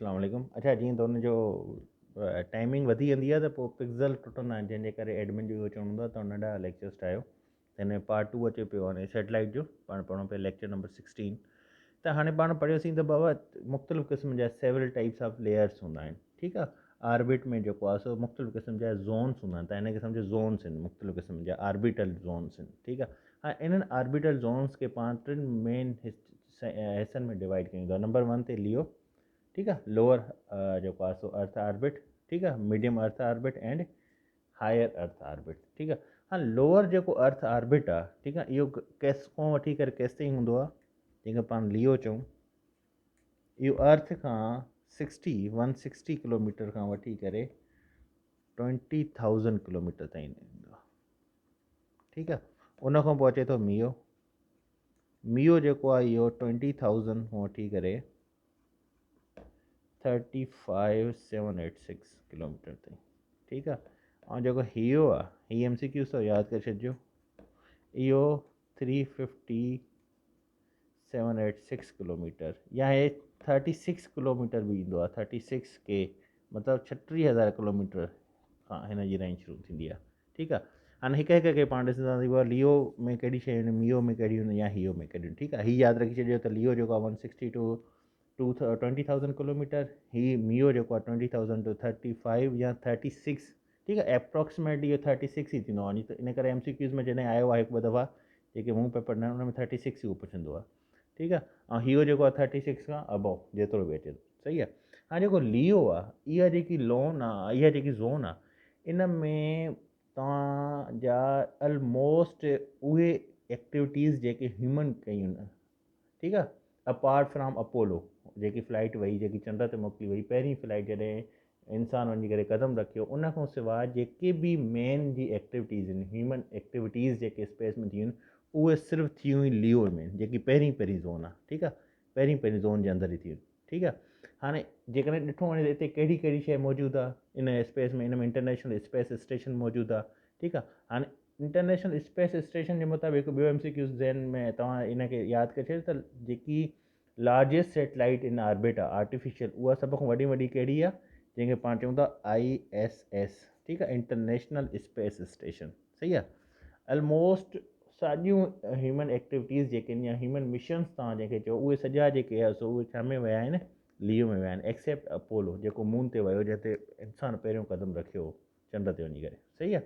अस्सलाम वालेकुम। अच्छा जीअं त हुनजो टाइमिंग वधी वेंदी आहे त पोइ पिक्सल टुटंदा आहिनि, जंहिंजे करे एडमिन जो इहो चवणो हूंदो आहे त नंढा लेक्चर्स ठाहियो। त हिन में पार्ट 2 अचे पियो हाणे सैटेलाइट जो, पाण पढ़ो पिया लेक्चर नंबर 16। त हाणे पाण पढ़ियोसीं त बाबा मुख़्तलिफ़ क़िस्म जा सेवरल टाइप्स ऑफ लेयर्स हूंदा आहिनि, ठीकु आहे। आर्बिट में जेको आहे सो मुख़्तलिफ़ क़िस्म जा ज़ोन्स हूंदा आहिनि, त हिन क़िस्म जा ज़ोन्स आहिनि, मुख़्तलिफ़ क़िस्म जा आर्बिटल ज़ोन्स आहिनि, ठीकु आहे। हाणे इन्हनि आर्बिटल ज़ोन्स खे पाण टिनि मेन हिसनि में डिवाइड कयूं था। नंबर 1 ते लियो, ठीकु आहे, लोअर जेको आहे सो अर्थ आर्बिट, ठीकु आहे, medium earth orbit and higher earth orbit, ठीकु आहे। हाणे लोअर जेको अर्थ आर्बिट आहे, ठीकु आहे, इहो केस खां वठी करे केसि ताईं हूंदो आहे, जंहिंखे पाण लियो चऊं। इहो अर्थ खां 160 किलोमीटर खां वठी करे 20,000 किलोमीटर ताईं ईंदो आहे, ठीकु आहे। उन खां पोइ अचे थो मियो। मियो जेको आहे इहो 20,000 खां वठी करे 35,786 किलोमीटर ताईं, ठीकु आहे। ऐं जेको हियो आहे, ही MCQ तो यादि करे छॾिजो, इहो 35786 किलोमीटर, या हे 36 किलोमीटर बि ईंदो आहे, 36K, मतिलबु 36,000 किलोमीटर खां हिन जी रेंज शुरू थींदी आहे, ठीकु आहे। हाणे हिकु हिकु खे पाण ॾिसंदासीं, लियो में कहिड़ी शयूं आहिनि, मियो में कहिड़ियूं आहिनि, या हियो में कहिड़ियूं, ठीकु आहे। हीअ यादि रखी छॾियो त लियो जेको आहे 160 टू 20,000 किलोमीटर, ही मियो जेको आहे 20,000 टू 35 या 36, ठीकु आहे। एप्रोक्सीमेटली इहो 36 ई थींदो आहे। त इन करे MCQs में जॾहिं आयो आहे हिकु ॿ दफ़ा, जेके मूं पेपर न हुन में 36 ई उहो पुछंदो आहे, ठीकु आहे। ऐं हियो जेको आहे 36 खां अबव जेतिरो बि अचे थो, सही आहे। हाणे जेको लियो आहे, इहा जेकी लोन आहे, इहा जेकी ज़ोन आहे, इन में तव्हांजा ऑलमोस्ट उहे एक्टिविटीज़ जेके ह्यूमन कयूं आहिनि, ठीकु आहे, अपार्ट फ्राम अपोलो, जेकी फ़्लाइट वई, जेकी चंड ते मोकिली वई, पहिरीं फ़्लाइट जॾहिं इंसानु वञी करे क़दम रखियो, उन खां सवाइ जेके बि मेन जी एक्टिविटीज़ आहिनि, ह्यूमन एक्टिविटीज़ जेके स्पेस में थियूं आहिनि, उहे सिर्फ़ु थी हुई लियो में, जेकी पहिरीं ज़ोन आहे, ठीकु आहे, पहिरीं ज़ोन जे अंदरि ई थी, ठीकु आहे। हाणे जेकॾहिं ॾिठो वञे त हिते कहिड़ी कहिड़ी शइ मौजूदु आहे इन स्पेस में, इन में इंटरनेशनल स्पेस स्टेशन मौजूदु आहे, ठीकु आहे। हाणे इंटरनेशनल स्पेस स्टेशन जे मुताबिक़ ॿियो MCQ ज़हन में तव्हां इनखे यादि करे छॾियो त जेकी लार्जेस्ट सैटेलाइट इन ऑर्बिट आहे आर्टिफिशियल, उहा सभ खां वॾी कहिड़ी आहे, जंहिंखे पाण चऊं था ISS, ठीकु आहे, इंटरनेशनल स्पेस स्टेशन, सही आहे। ऑलमोस्ट साॻियूं ह्यूमन एक्टिविटीज़ जेके आहिनि, या ह्यूमन मिशन्स तव्हां जंहिंखे चओ, उहे सॼा जेके आहे सो उहे छा में विया आहिनि, लियो में विया आहिनि, एक्सेप्ट अपोलो जेको मून ते वियो, जिते इंसानु पहिरियों क़दम रखियो चंड ते वञी करे, सही आहे।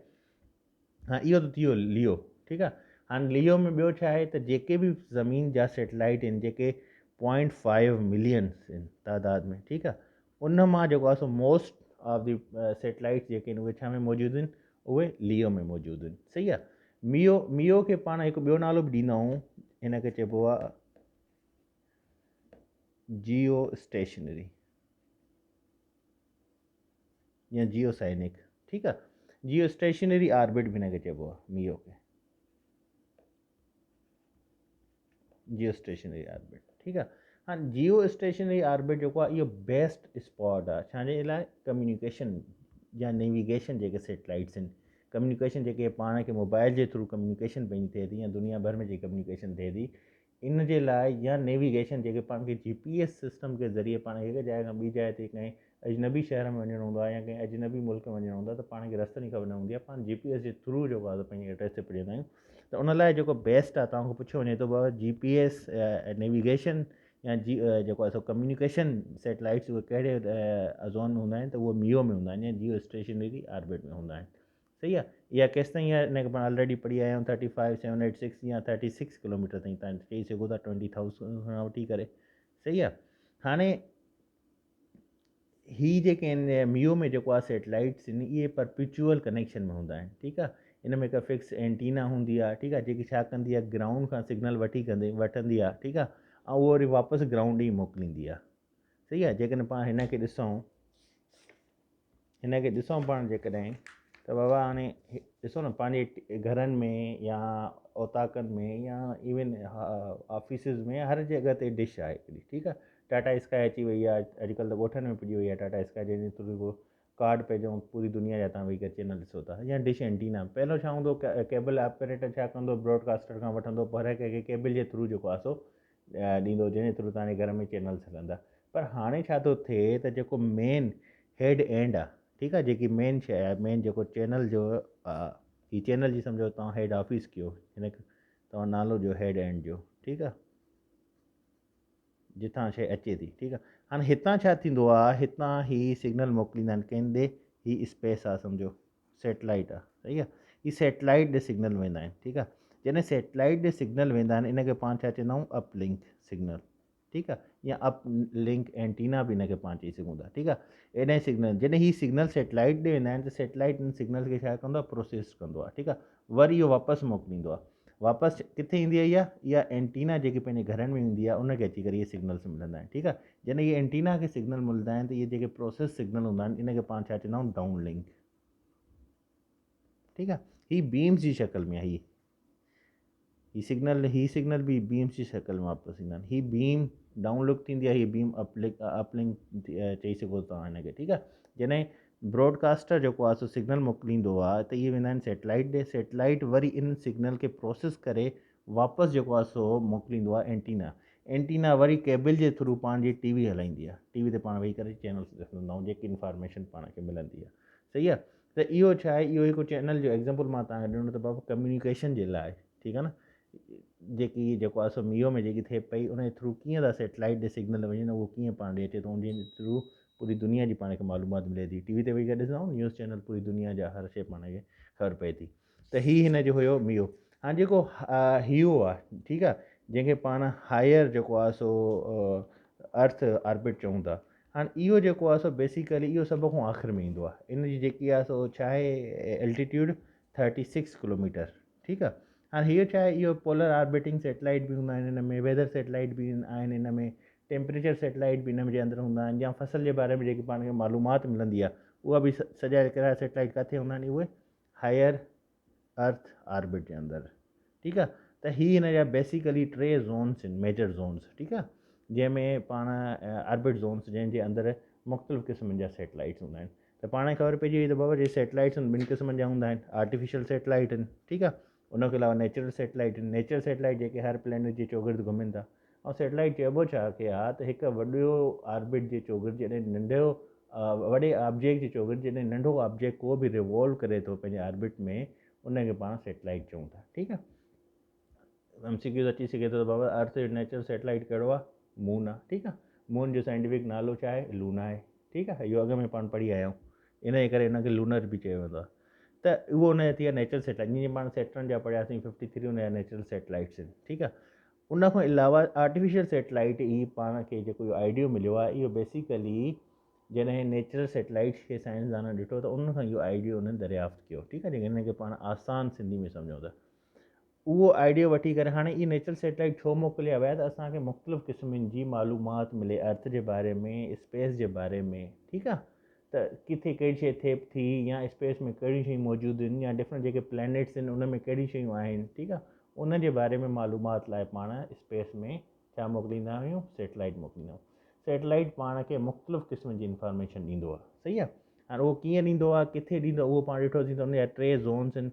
हा, इहो त थी वियो लियो, ठीकु आहे। हाणे लियो में ॿियो छा आहे त जेके बि ज़मीन जा सैटेलाइट आहिनि, जेके 0.5 मिलियंस आहिनि तादाद में, ठीकु आहे, उन मां जेको आहे so most of the satellites जेके आहिनि उहे छा में मौजूदु आहिनि, उहे लियो में मौजूदु आहिनि, सही आहे। मियो खे पाण हिकु ॿियो नालो बि ॾींदा आहियूं, हिनखे चइबो आहे जियो स्टेशनरी या जियो साइनिक, ठीकु आहे। जियो स्टेशनरी ऑर्बिट बि हिनखे चइबो आहे, मियो खे जियो स्टेशनरी ऑर्बिट, ठीकु आहे। हाणे जियो स्टेशनरी ऑर्बिट जेको आहे, इहो बेस्ट स्पॉट आहे छाजे लाइ, कम्युनिकेशन या नेविगेशन जेके सैटेलाइट्स आहिनि, कम्युनिकेशन जेके पाण खे मोबाइल जे थ्रू कम्युनिकेशन पंहिंजी थिए थी, या दुनिया भर में जेकी कम्युनिकेशन थिए थी, इन जे लाइ, या नेविगेशन जेके पाण खे GPS सिस्टम के ज़रिए पाण खे हिकु जाइ खां ॿी जाइ ते कंहिं अजनबी शहर में वञिणो हूंदो आहे, या कंहिं अजनबी मुल्क में वञिणो हूंदो आहे, त पाण खे रस्तनि जी ख़बर न हूंदी आहे, पाण GPS जे थ्रू जेको आहे पंहिंजे एड्रेस ते पुॼंदा आहियूं। त उन लाइ जेको बेस्ट आहे, तव्हांखां पुछियो वञे थो बाबा GPS नेविगेशन या जेको आहे सो कम्युनिकेशन सैटेलाइट्स उहे कहिड़े ज़ोन में हूंदा आहिनि, त उहे मियो में हूंदा आहिनि, या जियो स्टेशनरी ऑर्बिट में हूंदा आहिनि, सही आहे। इहा केसि ताईं आहे, हिनखे पाण ऑलरेडी पढ़ी आया आहियूं, 35,786 या 36 किलोमीटर ताईं तव्हां चई सघो था, 20,000 खां वठी करे, सही आहे। हाणे ही जेके आहिनि मियो में जेको आहे सैटेलाइट्स आहिनि, इहे परपिचुअल कनेक्शन में हूंदा आहिनि, ठीकु आहे। इन में हिकु फिक्स एंटीना हूंदी आहे, ठीकु आहे, जेकी छा कंदी आहे, ग्राउंड खां सिग्नल वठंदी आहे, ठीकु आहे, ऐं उहो वरी वापसि ग्राउंड ई मोकिलींदी आहे, सही आहे। जेकॾहिं पाण हिनखे ॾिसूं पाण जेकॾहिं, त बाबा हाणे ॾिसो न, पंहिंजे घरनि में या औताकनि में या इवन ऑफिसिस में हर जॻह ते डिश आहे हिकिड़ी, ठीकु आहे। टाटा स्काई अची वई आहे, अॼुकल्ह त ॻोठनि में पुॼी वई आहे टाटा स्काई, जंहिंजे थ्रू कार्ड पंहिंजो पूरी दुनिया जा तव्हां वेही करे चैनल ॾिसो था, या डिश एंटीना। पहिरियों छा हूंदो, केबल ऑपरेटर छा कंदो, ब्रॉडकास्टर खां वठंदो, पर कंहिंखे केबल जे थ्रू जेको आहे सो ॾींदो, जंहिंजे थ्रू तव्हांजे घर में चैनल्स हलंदा। पर हाणे छा थो थिए त जेको मेन हेड एंड आहे, ठीकु आहे, जेकी मेन शइ आहे, मेन जेको चैनल जो ही चैनल जी सम्झो तव्हां हेड ऑफिस कयो, हिन तव्हां नालो ॾियो हेड एंड जो, ठीकु आहे, जितां शइ अचे थी, ठीकु आहे। हाणे हितां छा थींदो आहे, हितां ही सिग्नल मोकिलींदा आहिनि कंहिं ॾे, ही स्पेस आहे सम्झो, सैटेलाइट आहे, सही आहे, ही सैटेलाइट ॾे सिग्नल वेंदा आहिनि, ठीकु आहे। जॾहिं सैटेलाइट ॾे सिग्नल वेंदा आहिनि, इनखे पाण छा चवंदा आहियूं, अपलिंक सिग्नल, ठीकु आहे, या अप लिंक एंटीना बि हिनखे पाण चई सघूं था, ठीकु आहे। एॾे सिग्नल जॾहिं ही सिग्नल सैटेलाइट ॾे वेंदा आहिनि त सैटेलाइट इन सिग्नल खे छा कंदो आहे, प्रोसेस कंदो आहे, ठीकु आहे, वरी इहो वापसि मोकिलींदो आहे। वापसि किथे ईंदी आहे इहा एंटीना जेकी पंहिंजे घरनि में ईंदी आहे, उनखे अची करे इहे सिग्नल्स मिलंदा आहिनि, ठीकु आहे। जॾहिं इहे एंटीना खे सिग्नल मिलंदा आहिनि त इहे जेके प्रोसेस सिग्नल हूंदा आहिनि, इनखे पाण छा चवंदा आहियूं, डाउन लिंक, ठीकु आहे। ही बीम्स जी शक्ल में आहे, ही सिग्नल बि बीम्स जी शक्ल में वापसि ईंदा आहिनि। ही बीम डाउनलोड थींदी आहे, ही बीम अपलिंक चई सघो तव्हां हिनखे, ठीकु आहे। जॾहिं ब्रॉडकास्टर जेको आहे सो सिग्नल मोकिलींदो आहे त इहे वेंदा आहिनि सैटेलाइट ॾे, सैटेलाइट वरी इन सिग्नल खे प्रोसेस करे वापसि जेको आहे सो मोकिलींदो आहे एंटीना, एंटीना वरी केबल जे थ्रू पंहिंजी टीवी हलाईंदी आहे, टीवी ते पाण वेही करे चैनल्स ॾिसंदा आहियूं, जेकी इंफॉर्मेशन पाण खे मिलंदी आहे, सही आहे। त इहो छा आहे, इहो हिकु चैनल जो एग्ज़ाम्पल मां तव्हांखे ॾिनो त बाबा कम्यूनिकेशन जे लाइ, ठीकु आहे न, जेको आहे सो मियो में जेकी थिए पई उन जे थ्रू कीअं था सैटेलाइट ॾे सिग्नल वञनि, उहो कीअं पाण ॾे अचे थो, उन जे थ्रू पूरी दुनिया जी पाण खे मालूमात मिले थी, टीवी ते वेही करे ॾिसंदा आहियूं न्यूज़ चैनल, पूरी दुनिया जा हर शइ पाण खे ख़बर पए थी। त हिन जो हुयो मियो। हाणे जेको हियो आहे, ठीकु आहे, जंहिंखे पाण हायर जेको आहे सो अर्थ ऑर्बिट चऊं था। हाणे इहो जेको आहे सो बेसिकली इहो सभ खां आख़िर में ईंदो आहे, इन जी जेकी आहे सो छा आहे, एल्टीट्यूड 36 किलोमीटर, ठीकु आहे। हाणे हीअ छा आहे, इहो पोलर ऑर्बिटिंग सैटेलाइट बि हूंदा आहिनि हिन में, वेदर सैटेलाइट बि आहिनि हिन में, टेम्परेचर सैटेलाइट बि हिन जे अंदरि हूंदा आहिनि, या फसल जे बारे में जेकी पाण खे मालूमात मिलंदी आहे, उहा बि सॼा हिकिड़ा सैटेलाइट किथे हूंदा आहिनि, उहे हायर अर्थ ऑर्बिट जे अंदरि, ठीकु आहे। त हीअ हिन जा बेसिकली 3 ज़ोन्स आहिनि, मेजर ज़ोन्स, ठीकु आहे, जंहिंमें पाण ऑर्बिट ज़ोन्स जंहिंजे अंदरि मुख़्तलिफ़ क़िस्मनि जा सैटेलाइट्स हूंदा आहिनि। त पाण खे ख़बर पइजी वई त बाबा जे सैटेलाइट्स आहिनि, ॿिनि क़िस्मनि जा हूंदा आहिनि, आर्टिफिशियल सैटेलाइट आहिनि, ठीकु आहे, उनखे अलावा नेचुरल सैटेलाइट आहिनि, नेचुरल सैटेलाइट जेके हर प्लेनेट जे चौगिर्द घुमनि था। ऐं सैटेलाइट चइबो छा खे आहे त हिकु वॾो ऑर्बिट जे चौगिर्द, जॾहिं नंढो वॾे ऑब्जेक्ट जे चौगिर्द जॾहिं नंढो ऑब्जेक्ट को बि रिवॉल्व करे थो पंहिंजे ऑर्बिट में, उनखे पाण सैटेलाइट चऊं था, ठीकु आहे। MCQ अची सघे थो त बाबा अर्थ जो नेचुरल सैटेलाइट कहिड़ो आहे, मून आहे, ठीकु आहे। मून जो साइंटिफिक नालो छा आहे, लूना आहे, ठीकु आहे, इहो अॻ में पाण पढ़ी आया आहियूं, इन जे करे हिनखे लूनर बि चयो वेंदो आहे। त उहो हुनजा थी विया नेचुरल सैटेलाइट, जीअं पाण सैटर्न जा पढ़ियासीं, 53 हुनजा नेचुरल सैटेलाइट्स आहिनि, ठीकु आहे। उन खां अलावा आर्टिफिशियल सैटेलाइट ही पाण खे जेको इहो आइडियो मिलियो आहे, इहो बेसिकली जॾहिं नेचुरल सैटेलाइट्स खे साइंसदान ॾिठो त उन खां इहो आइडियो उन्हनि दरियाफ़्त कयो, ठीकु आहे, जेके हिनखे पाण आसान सिंधी में सम्झूं था। उहो आइडियो वठी करे हाणे इहे नेचुरल सैटेलाइट छो मोकिलिया विया त असांखे मुख़्तलिफ़ क़िस्मनि जी मालूमात मिले, अर्थ जे बारे में, स्पेस जे बारे में, ठीकु आहे, त किथे कहिड़ी शइ थिए थी, या स्पेस में कहिड़ियूं शयूं मौजूदु आहिनि, या डिफरेंट जेके प्लैनेट्स आहिनि उन में कहिड़ियूं शयूं आहिनि, ठीकु आहे, उन जे बारे में मालूमात लाइ पाण स्पेस में छा मोकिलींदा आहियूं, सैटेलाइट मोकिलींदा आहियूं। सैटेलाइट पाण खे मुख़्तलिफ़ क़िस्मनि जी इंफॉर्मेशन ॾींदो आहे, सही आहे। हाणे उहो कीअं ॾींदो आहे, किथे ॾींदो आहे, उहो पाण ॾिठोसीं त उन जा 3 ज़ोन्स आहिनि,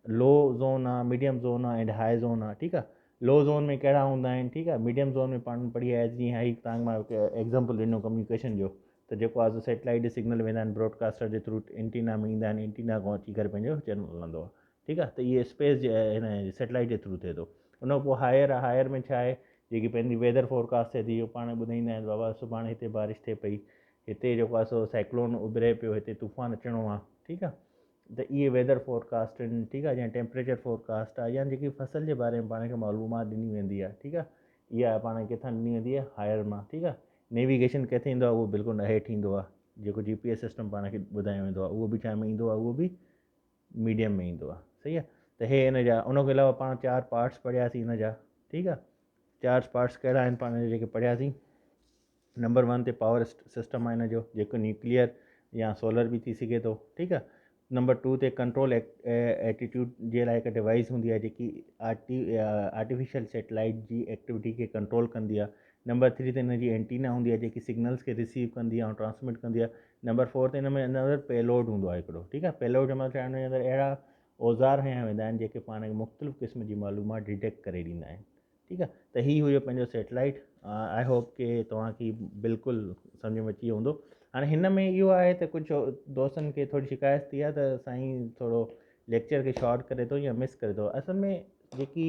लो ज़ोन आहे, मीडियम ज़ोन आहे, एंड हाई ज़ोन आहे, ठीकु आहे। लो ज़ोन में कहिड़ा हूंदा आहिनि, ठीकु आहे, मीडियम ज़ोन में पाण पढ़ी आया, जीअं हाई तव्हांखे मां एग्ज़ाम्पल ॾिनो कम्यूनिकेशन जो, त जेको आहे सैटेलाइट सिग्नल वेंदा आहिनि ब्रॉडकास्टर जे थ्रू, एंटीना में ईंदा आहिनि, एंटीना खां अची करे पंहिंजो चैनल हलंदो आहे, ठीकु आहे। त इहे स्पेस जे हिन सैटेलाइट जे थ्रू थिए थो। उन खां पोइ हायर आहे, हायर में छा आहे, जेकी पंहिंजी वेदर फोरकास्ट थिए थी, इहो पाण ॿुधाईंदा आहिनि बाबा सुभाणे हिते बारिश थिए पई, हिते जेको आहे सो साइक्लोन उभिरे पियो, हिते तूफ़ान अचिणो आहे, ठीकु आहे। त इहे वेदर फोरकास्ट आहिनि, ठीकु आहे, या टेम्परेचर फोरकास्ट आहे, या जेकी फसल जे बारे में पाण खे मालूमात ॾिनी वेंदी आहे, ठीकु आहे, इहा पाण खे किथां ॾिनी वेंदी आहे, हायर मां, ठीकु आहे। नेविगेशन किथे ईंदो आहे, उहो बिल्कुलु हेठि ईंदो आहे, जेको GPS सिस्टम पाण खे ॿुधायो वेंदो आहे, उहो बि छा में ईंदो आहे, उहो बि मीडियम में ईंदो आहे, सही आहे। त हे हिन जा, उन खां अलावा पाण 4 पार्ट्स पढ़ियासीं हिन जा, ठीकु आहे। 4 पार्ट्स कहिड़ा आहिनि पाण जेके पढ़ियासीं। नंबर 1 ते पावर सिस्टम आहे हिन जो, जेको न्यूक्लियर या सोलर बि थी सघे थो, ठीकु आहे। नंबर 2 ते कंट्रोल एटीट्यूड जे लाइ हिकु डिवाइस हूंदी आहे, जेकी आर्टिफिशियल सैटेलाइट जी एक्टिविटी खे कंट्रोल कंदी आहे। नंबर 3 ते हिन जी एंटीना हूंदी आहे, जेकी सिग्नल्स खे रिसीव कंदी आहे ऐं ट्रांसमिट कंदी आहे। नंबर 4 ते हिन में अंदरि पेलोड हूंदो आहे हिकिड़ो, ठीकु आहे। पेलोड जो मतिलबु हिन जे अंदरि अहिड़ा औज़ार हया वेंदा आहिनि, जेके पाण खे मुख़्तलिफ़ क़िस्म जी मालूमात डिटेक्ट करे ॾींदा आहिनि, ठीकु आहे। त हीअ हुयो पंहिंजो सैटेलाइट। आई होप कि तव्हांखे बिल्कुलु सम्झ में अची वियो हूंदो। हाणे हिन में इहो आहे त कुझु दोस्तनि खे थोरी शिकायत थी आहे त साईं थोरो लेक्चर खे शॉर्ट करे थो या मिस करे थो। असल में जेकी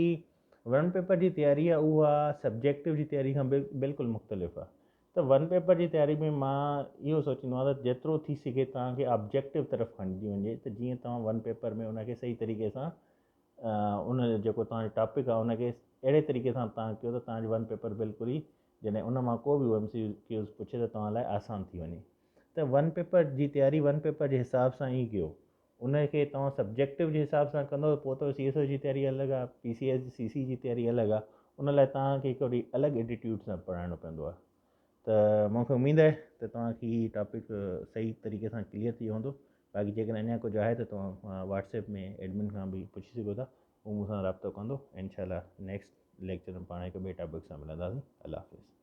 वन पेपर जी तयारी आहे उहा सब्जेक्टिव जी तयारी खां बिल्कुलु मुख़्तलिफ़ आहे। त वन पेपर जी तयारी में मां इहो सोचींदो आहियां त जेतिरो थी सघे तव्हांखे ऑब्जेक्टिव तरफ़ खणिजी वञे, त जीअं तव्हां वन पेपर में उनखे सही तरीक़े सां उन जेको तव्हांजो टॉपिक आहे उनखे अहिड़े तरीक़े सां तव्हां कयो त तव्हांजो वन पेपर बिल्कुलु ई जॾहिं उन मां को बि MCQs पुछे त तव्हां लाइ आसान थी वञे। त वन पेपर जी तयारी वन पेपर जे हिसाब सां ई कयो। उनखे तव्हां सब्जेक्टिव जे हिसाब सां कंदव पोइ त CSO जी तयारी अलॻि आहे, PCS CC जी तयारी अलॻि आहे। उन लाइ तव्हांखे हिकिड़ी अलॻि एटीट्यूड सां पढ़ाइणो पवंदो आहे। त मूंखे उमेदु आहे त तव्हांखे हीउ टॉपिक सही तरीक़े सां क्लियर थी वियो हूंदो। बाक़ी जेकॾहिं अञा कुझु आहे त तव्हां WhatsApp में एडमिन खां बि पुछी सघो था, उहो मूंसां राब्तो कंदो। इंशाल्लाह नेक्स्ट लेक्चर में पाण हिकु ॿिए टॉपिक सां मिलंदासीं। अल्लाह हाफ़िज़।